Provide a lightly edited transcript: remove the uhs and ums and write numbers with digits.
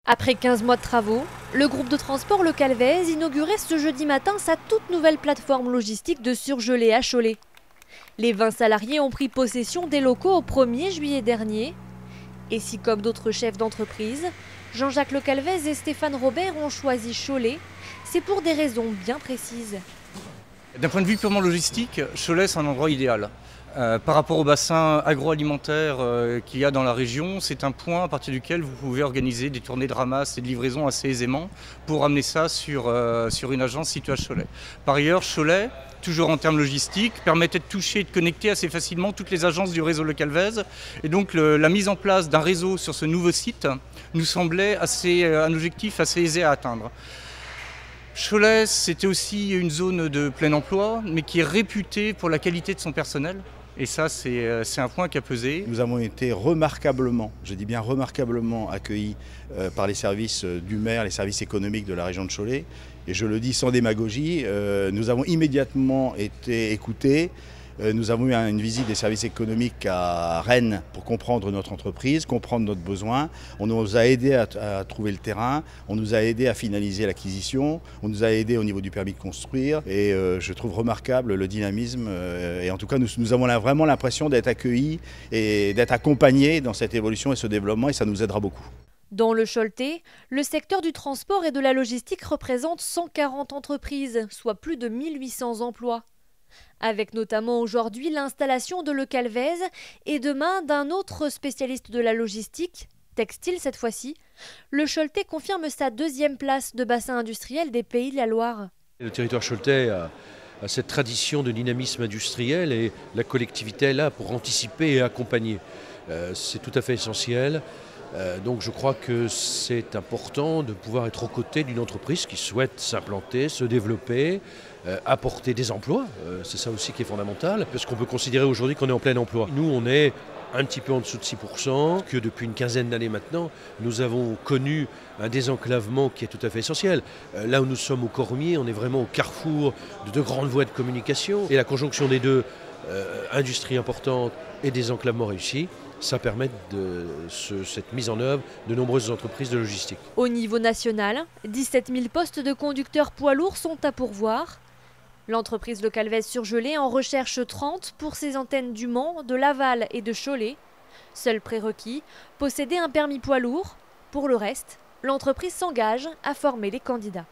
Après 15 mois de travaux, le groupe de transport Le Calvez inaugurait ce jeudi matin sa toute nouvelle plateforme logistique de surgelés à Cholet. Les 20 salariés ont pris possession des locaux au 1er juillet dernier. Et si, comme d'autres chefs d'entreprise, Jean-Jacques Le Calvez et Stéphane Robert ont choisi Cholet, c'est pour des raisons bien précises. D'un point de vue purement logistique, Cholet c'est un endroit idéal. Par rapport au bassin agroalimentaire qu'il y a dans la région, c'est un point à partir duquel vous pouvez organiser des tournées de ramasse et de livraison assez aisément pour amener ça sur une agence située à Cholet. Par ailleurs, Cholet, toujours en termes logistiques, permettait de toucher et de connecter assez facilement toutes les agences du réseau Le Calvez. Et donc la mise en place d'un réseau sur ce nouveau site nous semblait un objectif assez aisé à atteindre. Cholet, c'était aussi une zone de plein emploi, mais qui est réputée pour la qualité de son personnel. Et ça, c'est un point qui a pesé. Nous avons été remarquablement, je dis bien remarquablement, accueillis par les services du maire, les services économiques de la région de Cholet. Et je le dis sans démagogie, nous avons immédiatement été écoutés. Nous avons eu une visite des services économiques à Rennes pour comprendre notre entreprise, comprendre notre besoin. On nous a aidés à trouver le terrain, on nous a aidés à finaliser l'acquisition, on nous a aidés au niveau du permis de construire. Et je trouve remarquable le dynamisme. Et en tout cas, nous avons vraiment l'impression d'être accueillis et d'être accompagnés dans cette évolution et ce développement, et ça nous aidera beaucoup. Dans le Choletais, le secteur du transport et de la logistique représente 140 entreprises, soit plus de 1800 emplois. Avec notamment aujourd'hui l'installation de Le Calvez et demain d'un autre spécialiste de la logistique, textile cette fois-ci, le Choletais confirme sa deuxième place de bassin industriel des Pays de la Loire. Le territoire choletais a cette tradition de dynamisme industriel et la collectivité est là pour anticiper et accompagner. C'est tout à fait essentiel. Donc je crois que c'est important de pouvoir être aux côtés d'une entreprise qui souhaite s'implanter, se développer, apporter des emplois. C'est ça aussi qui est fondamental, parce qu'on peut considérer aujourd'hui qu'on est en plein emploi. Nous, on est un petit peu en dessous de 6%, que depuis une quinzaine d'années maintenant, nous avons connu un désenclavement qui est tout à fait essentiel. Là où nous sommes au Cormier, on est vraiment au carrefour de deux grandes voies de communication. Et la conjonction des deux, industrie importante et désenclavement réussi, ça permet cette mise en œuvre de nombreuses entreprises de logistique. Au niveau national, 17 000 postes de conducteurs poids lourds sont à pourvoir. L'entreprise Le Calvez surgelé en recherche 30 pour ses antennes du Mans, de Laval et de Cholet. Seul prérequis, posséder un permis poids lourd. Pour le reste, l'entreprise s'engage à former les candidats.